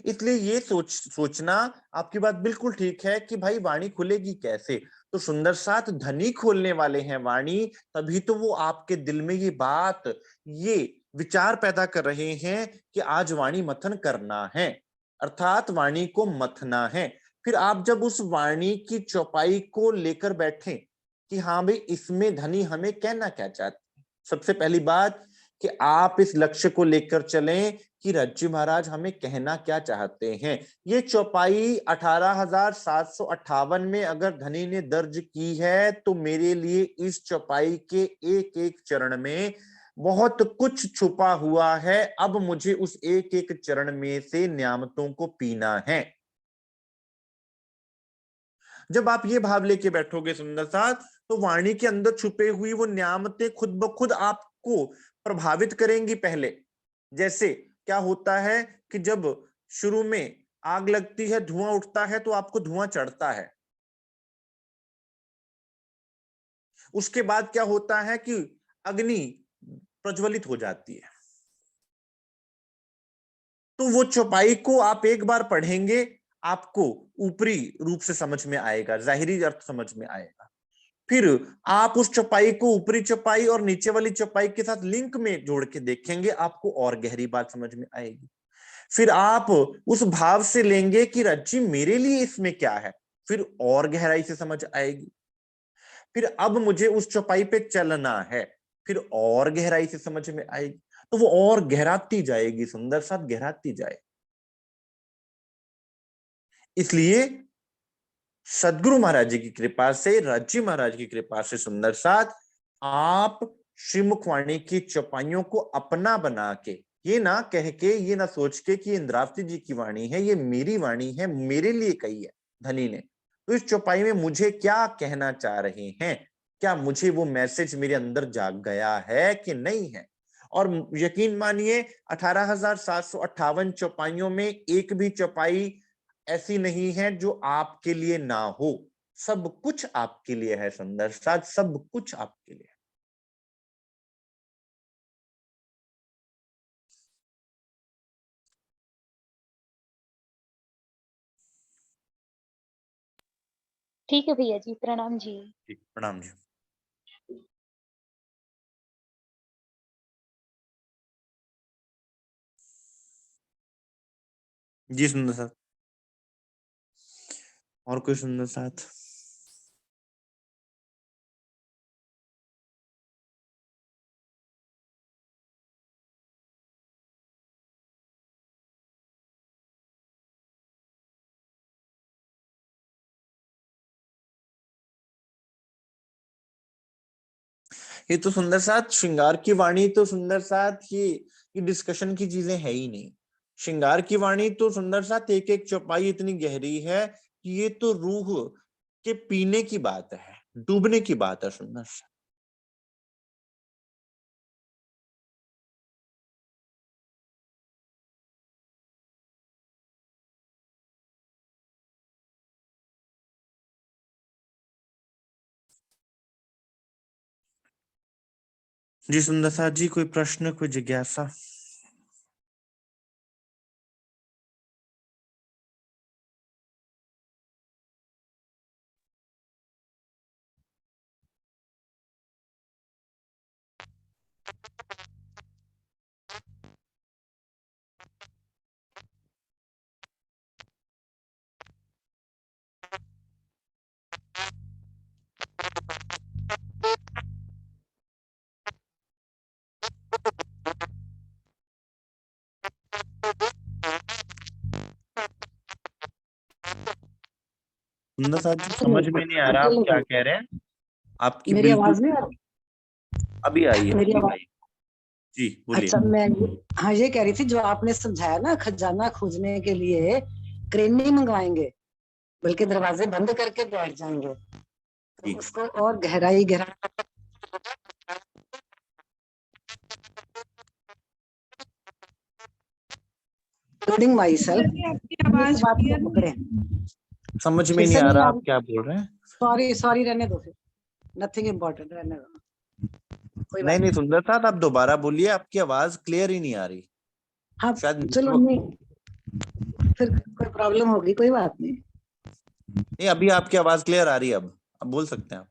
इसलिए ये सोचना, आपकी बात बिल्कुल ठीक है कि भाई वाणी खुलेगी कैसे। तो सुंदर साथ धनी खोलने वाले हैं वाणी, तभी तो वो आपके दिल में ये बात, ये विचार पैदा कर रहे हैं कि आज वाणी मथन करना है, अर्थात वाणी को मथना है। फिर आप जब उस वाणी की चौपाई को लेकर बैठे कि हाँ भाई इसमें धनी हमें कहना क्या चाहते हैं, सबसे पहली बात कि आप इस लक्ष्य को लेकर चलें कि रज्जी महाराज हमें कहना क्या चाहते हैं। ये चौपाई 18,758 में अगर धनी ने दर्ज की है तो मेरे लिए इस चौपाई के एक एक चरण में बहुत कुछ छुपा हुआ है। अब मुझे उस एक एक चरण में से न्यामतों को पीना है। जब आप ये भाव लेके बैठोगे सुंदर साथ, तो वाणी के अंदर छुपे हुई वो न्यामतें खुद ब खुद आपको प्रभावित करेंगी। पहले जैसे क्या होता है कि जब शुरू में आग लगती है, धुआं उठता है, तो आपको धुआं चढ़ता है। उसके बाद क्या होता है कि अग्नि प्रज्वलित हो जाती है। तो वो चौपाई को आप एक बार पढ़ेंगे, आपको ऊपरी रूप से समझ में आएगा, जाहिरी अर्थ समझ में आएगा। फिर आप उस चौपाई को ऊपरी चौपाई और नीचे वाली चौपाई के साथ लिंक में जोड़ के देखेंगे, आपको और गहरी बात समझ में आएगी। फिर आप उस भाव से लेंगे कि रज्जी मेरे लिए इसमें क्या है, फिर और गहराई से समझ आएगी। फिर अब मुझे उस चौपाई पे चलना है, फिर और गहराई से समझ में आएगी। तो वो और गहराती जाएगी, सुंदर साथ गहराती जाए। इसलिए सदगुरु महाराज जी की कृपा से, रज्जी महाराज की कृपा से सुंदर साथ आप श्रीमुखवाणी की चौपाइयों को अपना बना के, ये ना कह के, ये ना सोच के कि इंद्रावती जी की वाणी है, ये मेरी वाणी है, मेरे लिए कही है धनी ने, तो इस चौपाई में मुझे क्या कहना चाह रहे हैं, क्या मुझे वो मैसेज मेरे अंदर जाग गया है कि नहीं है। और यकीन मानिए 18,758 चौपाइयों में एक भी चौपाई ऐसी नहीं है जो आपके लिए ना हो। सब कुछ आपके लिए है सुंदर साथ, सब कुछ आपके लिए। ठीक है भैया जी, प्रणाम जी। ठीक, प्रणाम जी। जी सुंदर साथ, और कोई सुंदर साथ? ये तो सुंदर साथ श्रृंगार की वाणी, तो सुंदर साथ ये डिस्कशन की चीजें है ही नहीं। श्रृंगार की वाणी तो सुंदर साथ एक एक चौपाई इतनी गहरी है कि ये तो रूह के पीने की बात है, डूबने की बात है सुंदर साथ। जी सुंदर साथ जी, कोई प्रश्न, कोई जिज्ञासा? सुंदर साथ जी, समझ में नहीं आ रहा आप क्या कह रहे हैं। आपकी मेरी बिल्कुल आवाज नहीं आ रही? अभी आई है, मेरी अभी आवाज? आई। जी बोलिए। अच्छा, मैं हाँ ये कह रही थी, जो आपने समझाया ना खजाना खोजने के लिए क्रेन नहीं मंगवाएंगे, बल्कि दरवाजे बंद करके बैठ जाएंगे, तो जी उसको और गहराई गहराई इंक्लूडिंग माई सेल्फ आपकी इस आवाज बात क्लियर को नहीं पकड़े। समझ में फिर नहीं से आ नहीं रहा आ आप रही? क्या बोल रहे हैं। सॉरी सॉरी, रहने दो, फिर नथिंग इम्पोर्टेंट, रहने दो, कोई नहीं बात नहीं नहीं। सुंदर साथ, आप दोबारा बोलिए, आपकी आवाज क्लियर ही नहीं आ रही। हाँ शायद चलो, नेटवर्क। नहीं फिर कोई प्रॉब्लम होगी, कोई बात नहीं। नहीं, अभी आपकी आवाज क्लियर आ रही है, अब बोल सकते हैं आप।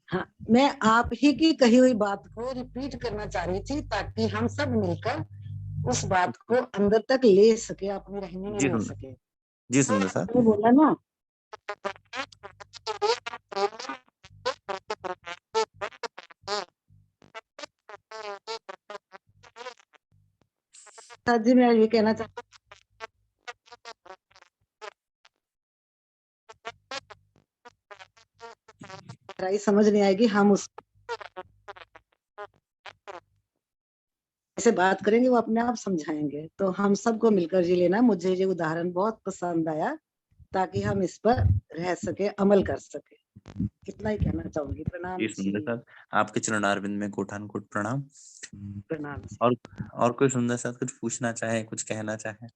हाँ, मैं आप ही की कही हुई बात को रिपीट करना चाह रही थी, ताकि हम सब मिलकर उस बात को अंदर तक ले सके, अपनी रहनी में जी ले सुंदर, सके। जी सुंदर साथ। तो बोला ना, साथ जी मैं ये कहना चाहती गहराई समझ नहीं आएगी, हम उस से बात करेंगे, वो अपने आप समझाएंगे। तो हम सबको मिलकर जी लेना। मुझे ये उदाहरण बहुत पसंद आया, ताकि हम इस पर रह सके, अमल कर सके। इतना ही कहना चाहूंगी। प्रणाम जी सुंदर जी। साथ, आपके चरणारविंद में कोटान कोट प्रणाम। प्रणाम जी। और कोई सुंदर साथ कुछ पूछना चाहे, कुछ कहना चाहे?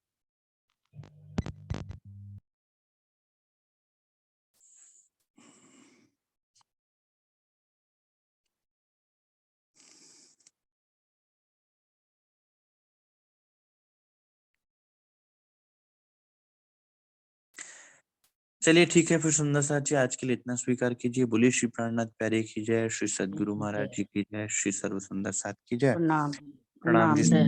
चलिए ठीक है फिर सुंदर साथ जी, आज के लिए इतना स्वीकार कीजिए। बोलिए श्री प्राणनाथ प्यारे की जय, श्री सद्गुरु महाराज जी की जय, श्री सर्व सुंदर साथ की जय। प्रणाम प्रणाम जी। प्रणाम।